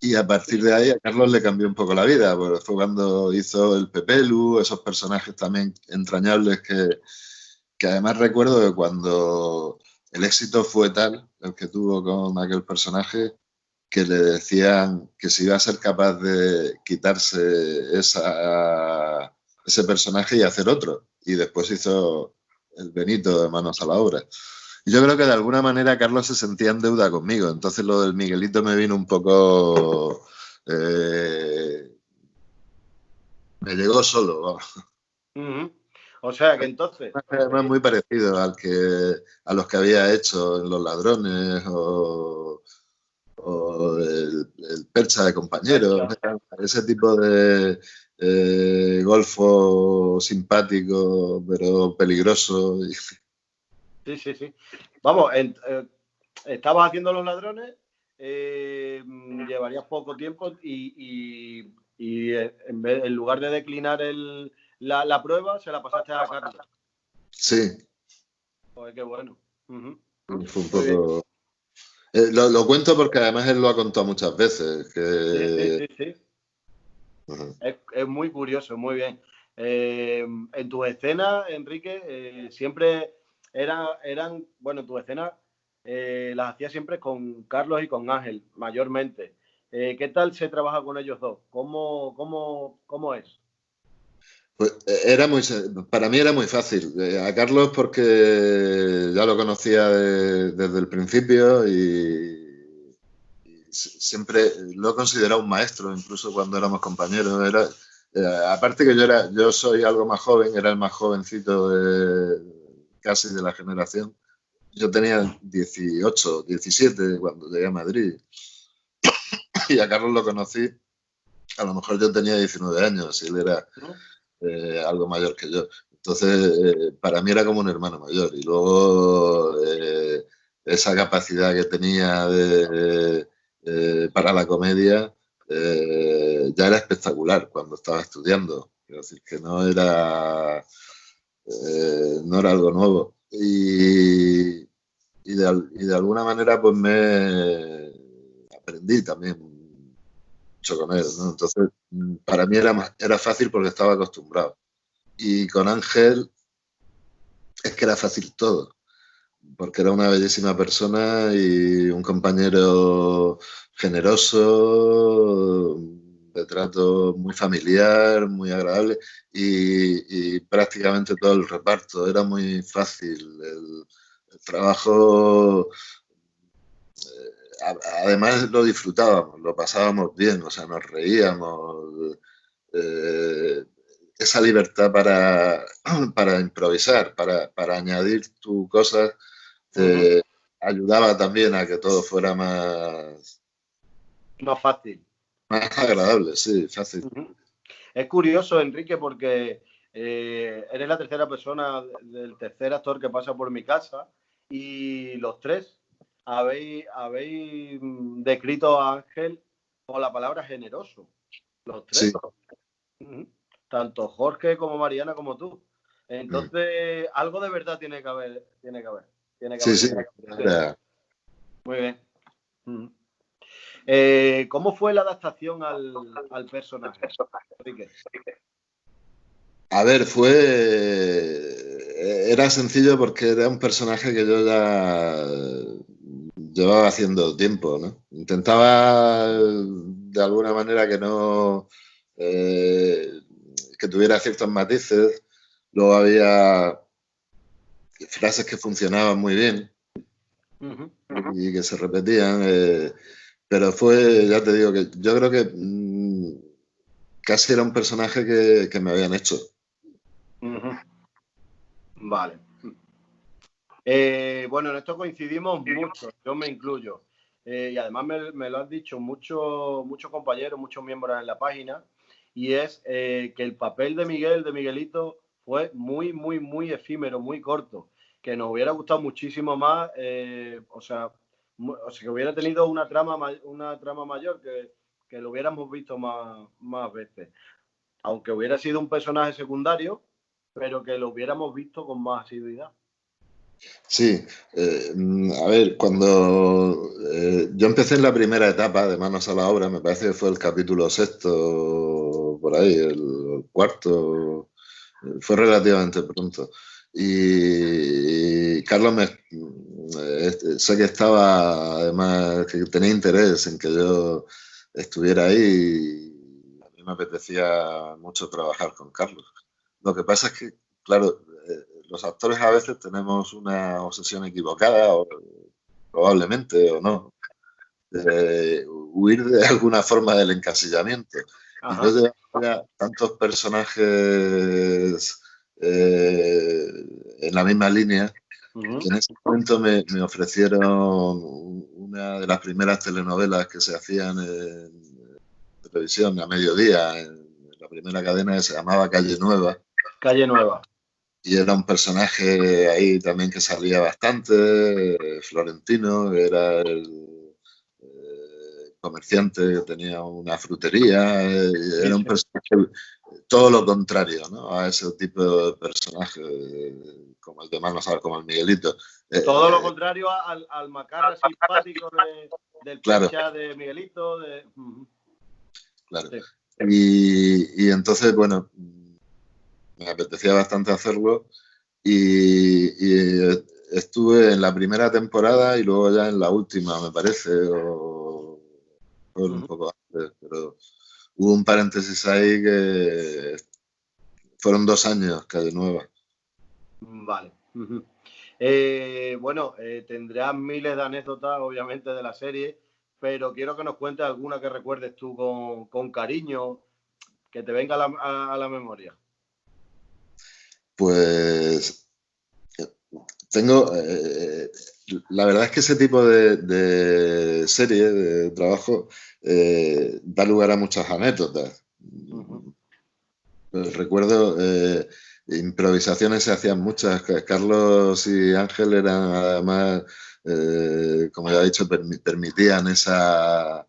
Y a partir de ahí a Carlos le cambió un poco la vida, pues fue cuando hizo el Pepelu, esos personajes también entrañables que además recuerdo que cuando el éxito fue tal, el que tuvo con aquel personaje, que le decían que si iba a ser capaz de quitarse ese personaje y hacer otro. Y después hizo el Benito de Manos a la Obra. Y yo creo que de alguna manera Carlos se sentía en deuda conmigo. Entonces lo del Miguelito me vino un poco... me llegó solo, vamos. O sea que entonces... Además muy parecido a los que había hecho en Los Ladrones o el Percha de Compañeros, ese tipo de golfo simpático pero peligroso. Sí. Vamos, estabas haciendo Los Ladrones, llevarías poco tiempo y en lugar de declinar la prueba, se la pasaste a Carlos. Sí. Joder, qué bueno. Fue un poco... lo cuento porque además él lo ha contado muchas veces. Sí. Es muy curioso, muy bien. En tus escenas, Enrique, siempre eran, bueno, tus escenas las hacías siempre con Carlos y con Ángel, mayormente. ¿Qué tal se trabaja con ellos dos? ¿Cómo es? Pues para mí era muy fácil. A Carlos porque ya lo conocía desde el principio y siempre lo he considerado un maestro, incluso cuando éramos compañeros. Aparte que yo soy algo más joven, era el más jovencito casi de la generación. Yo tenía 18, 17 cuando llegué a Madrid. Y a Carlos lo conocí, a lo mejor yo tenía 19 años y él era algo mayor que yo. Entonces, para mí era como un hermano mayor. Y luego esa capacidad que tenía para la comedia ya era espectacular cuando estaba estudiando. Quiero decir que no era algo nuevo. Y de alguna manera pues me aprendí también mucho con él, ¿no? Entonces, para mí era fácil porque estaba acostumbrado. Y con Ángel es que era fácil todo, porque era una bellísima persona y un compañero generoso, de trato muy familiar, muy agradable y prácticamente todo el reparto. Era muy fácil. El trabajo, además lo disfrutábamos, lo pasábamos bien, o sea, nos reíamos. Esa libertad para improvisar, para añadir tus cosas, te ayudaba también a que todo fuera más fácil. Más agradable, sí, fácil. Es curioso, Enrique, porque eres la tercera persona del tercer actor que pasa por mi casa y los tres habéis descrito a Ángel con la palabra generoso. Los tres. Sí. Tanto Jorge como Mariana como tú. Entonces, algo de verdad tiene que haber. Sí. Muy bien. ¿Cómo fue la adaptación al personaje, Enrique? A ver, era sencillo porque era un personaje que yo ya llevaba haciendo tiempo, ¿no? Intentaba de alguna manera que no... que tuviera ciertos matices. Luego había frases que funcionaban muy bien y que se repetían. Pero ya te digo, que yo creo que casi era un personaje que me habían hecho. Vale. Bueno, en esto coincidimos mucho, yo me incluyo. Y además me lo han dicho muchos compañeros, muchos miembros en la página, y es que el papel de Miguelito, fue muy efímero, muy corto, que nos hubiera gustado muchísimo más, o sea, que hubiera tenido una trama mayor, que lo hubiéramos visto más veces. Aunque hubiera sido un personaje secundario, pero que lo hubiéramos visto con más asiduidad. Sí, a ver, cuando yo empecé en la primera etapa de Manos a la Obra, me parece que fue el capítulo sexto, por ahí, el cuarto, fue relativamente pronto. Y Carlos sé que estaba, además, que tenía interés en que yo estuviera ahí y a mí me apetecía mucho trabajar con Carlos. Lo que pasa es que, claro, los actores a veces tenemos una obsesión equivocada, o probablemente o no, de huir de alguna forma del encasillamiento. Y yo Ajá. llevaba tantos personajes en la misma línea que en ese momento me ofrecieron una de las primeras telenovelas que se hacían en televisión a mediodía, en la primera cadena, que se llamaba Calle Nueva. Calle Nueva. Y era un personaje ahí también que salía bastante, Florentino, que era el comerciante que tenía una frutería, Sí, era un sí. personaje todo lo contrario, ¿no? A ese tipo de personaje, como el de Manos, como el Miguelito. Todo lo contrario al macarra simpático del Claro, Percha, de Miguelito. claro. Sí. Y entonces, bueno, me apetecía bastante hacerlo y estuve en la primera temporada y luego ya en la última, me parece, o fue un poco antes, pero hubo un paréntesis ahí que fueron 2 años, Calle Nueva. Vale. Bueno, tendrás miles de anécdotas, obviamente, de la serie, pero quiero que nos cuentes alguna que recuerdes tú con cariño, que te venga a la memoria. Pues tengo, la verdad es que ese tipo de serie, de trabajo, da lugar a muchas anécdotas. Recuerdo improvisaciones se hacían muchas. Carlos y Ángel eran además, como ya he dicho, permitían esa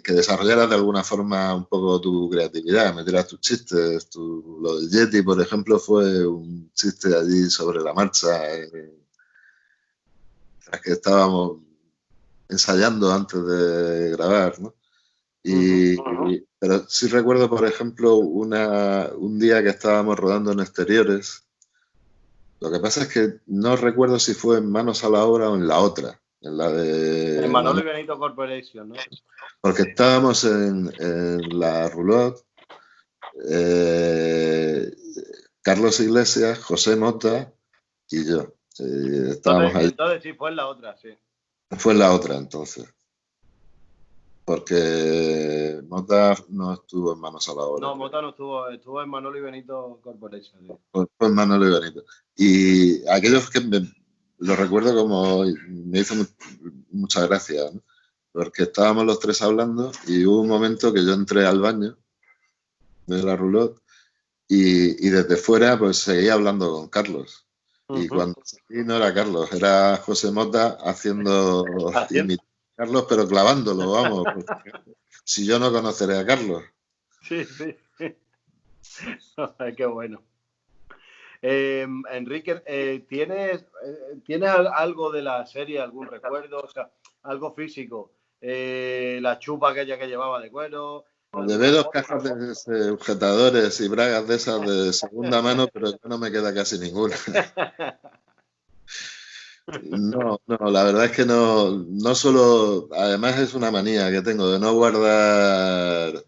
que desarrollaras de alguna forma un poco tu creatividad, metieras tus chistes. Lo del Yeti, por ejemplo, fue un chiste allí sobre la marcha, que estábamos ensayando antes de grabar, ¿no? Pero sí recuerdo, por ejemplo, un día que estábamos rodando en exteriores. Lo que pasa es que no recuerdo si fue en Manos a la Obra o en la otra, en la En de Manolo y Manolo, Benito Corporation, ¿no? porque estábamos en la roulotte, eh, Carlos Iglesias, José Mota y yo. Estábamos ahí. Entonces sí, fue en la otra, sí. Fue en la otra entonces, porque Mota no estuvo en Manos a la Obra, No, creo. Mota no estuvo en Manolo y Benito Corporation, sí. Fue en Manolo y Benito. Y aquellos que lo recuerdo como me hizo mucha gracia, ¿no? Porque estábamos los tres hablando y hubo un momento que yo entré al baño de la roulotte y desde fuera pues seguía hablando con Carlos. Y cuando salí no era Carlos, era José Mota haciendo Haciendo. imitar a Carlos, pero clavándolo, vamos. Si yo no conoceré a Carlos. Sí, sí. Qué bueno. Enrique, ¿tienes algo de la serie, algún recuerdo? O sea, algo físico. La chupa aquella que llevaba de cuero, Me llevé alguna 2 foto. cajas de sujetadores y bragas de esas de segunda mano, pero ya no me queda casi ninguna. No, no, la verdad es que no solo, además es una manía que tengo de no guardar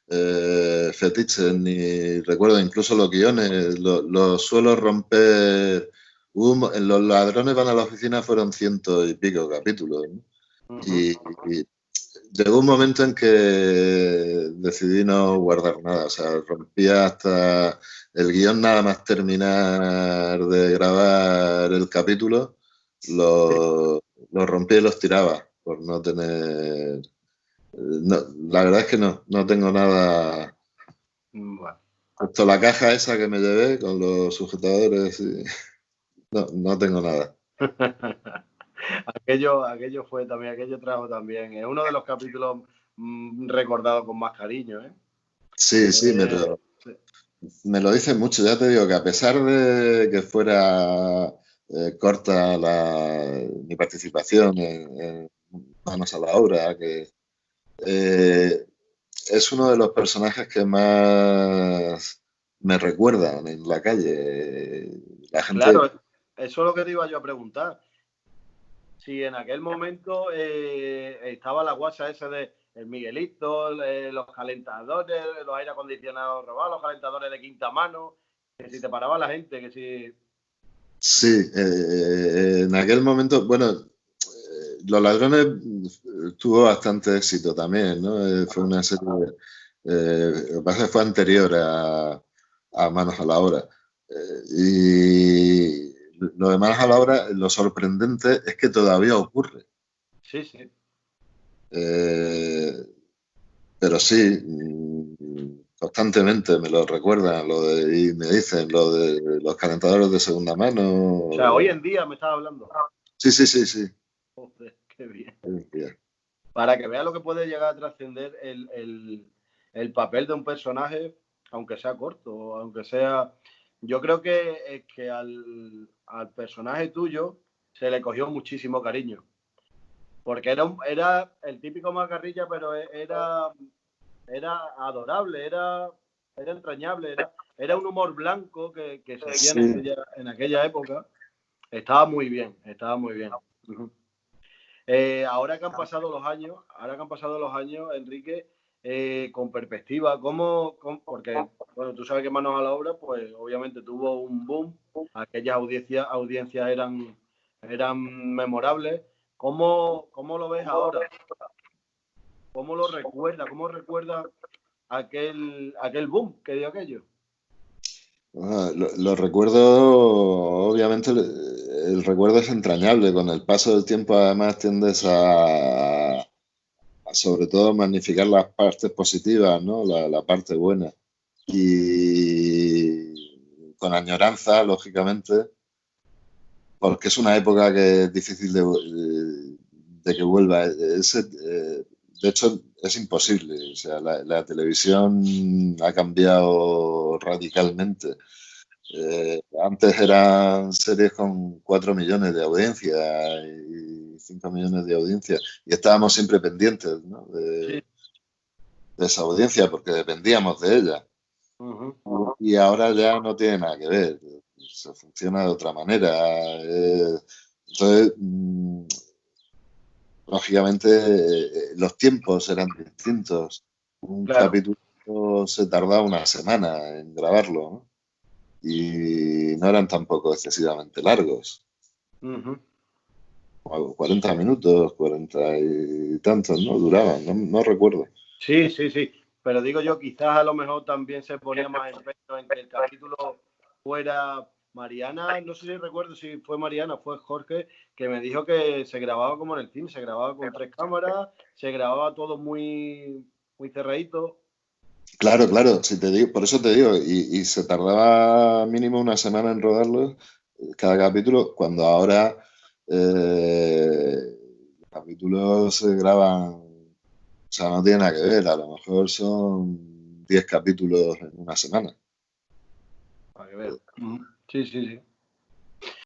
fetiches ni recuerdo, incluso los guiones, los suelo romper. En Los ladrones van a la oficina fueron 100 y pico capítulos, ¿no? Y llegó un momento en que decidí no guardar nada, o sea, rompía hasta el guión nada más terminar de grabar el capítulo, lo rompía y los tiraba por no tener... la verdad es que no tengo nada, Bueno. excepto la caja esa que me llevé con los sujetadores, no tengo nada. Aquello fue también, aquello trajo también. Es uno de los capítulos recordados con más cariño, ¿eh? Sí, sí, Eh, sí. me lo dicen mucho, ya te digo que a pesar de que fuera corta mi participación en Manos a la Obra, que eh, es uno de los personajes que más me recuerdan en la calle. La gente... Claro, eso es lo que te iba yo a preguntar. Si en aquel momento estaba la guasa esa de el Miguelito, los calentadores, los aire acondicionados robados, los calentadores de quinta mano, que si te paraba la gente, que si... Sí, en aquel momento, bueno, Los Ladrones tuvo bastante éxito también, ¿no? Fue una serie, lo que pasa es que fue anterior a Manos a la Obra. Y lo de Manos a la Obra, lo sorprendente es que todavía ocurre. Sí, sí. Eh, pero sí, constantemente me lo recuerdan y me dicen lo de los calentadores de segunda O sea, hoy mano. en día me estás hablando. Sí, sí, sí, sí. Joder, qué bien. Sí, Para que veas lo que puede llegar a trascender el papel de un personaje, aunque sea corto, aunque sea... Yo creo que al personaje tuyo se le cogió muchísimo cariño. Porque era el típico macarrilla, pero era adorable, era entrañable, era un humor blanco que se hacía sí. en aquella época. Estaba muy bien, estaba muy bien. Uh-huh. Ahora que han pasado los años, Enrique, con perspectiva, porque bueno, tú sabes que Manos a la Obra, pues obviamente tuvo un boom, aquellas audiencias eran memorables. ¿Cómo lo ves ahora? ¿Cómo lo recuerda? ¿Cómo recuerda aquel boom que dio aquello? Lo recuerdo, obviamente, el recuerdo es entrañable. Con el paso del tiempo, además, tiendes sobre todo, magnificar las partes positivas, ¿no? La parte buena. Y con añoranza, lógicamente, porque es una época que es difícil de que vuelva. De hecho, es imposible. O sea, la televisión ha cambiado radicalmente. Antes eran series con 4 millones de audiencia y 5 millones de audiencia y estábamos siempre pendientes, ¿no? Sí. De esa audiencia porque dependíamos de ella. Uh-huh. Y ahora ya no tiene nada que ver, se funciona de otra manera. Entonces, lógicamente, los tiempos eran distintos. Un Claro. capítulo se tardaba una semana en grabarlo, ¿no? Y no eran tampoco excesivamente largos. Uh-huh. 40 minutos, 40 y tantos, ¿no? Duraban, no recuerdo. Sí, sí, sí. Pero digo yo, quizás a lo mejor también se ponía más empeño en que el capítulo fuera Mariana, no sé si recuerdo si fue Mariana, fue Jorge, que me dijo que se grababa como en el cine, se grababa con 3 cámaras, se grababa todo muy, muy cerradito. Claro, claro, si te digo, por eso te digo, y se tardaba mínimo una semana en rodarlo cada capítulo, cuando ahora los capítulos se graban, o sea, no tiene nada que ver, a lo mejor son 10 capítulos en una semana. Para que vean. Sí, sí, sí.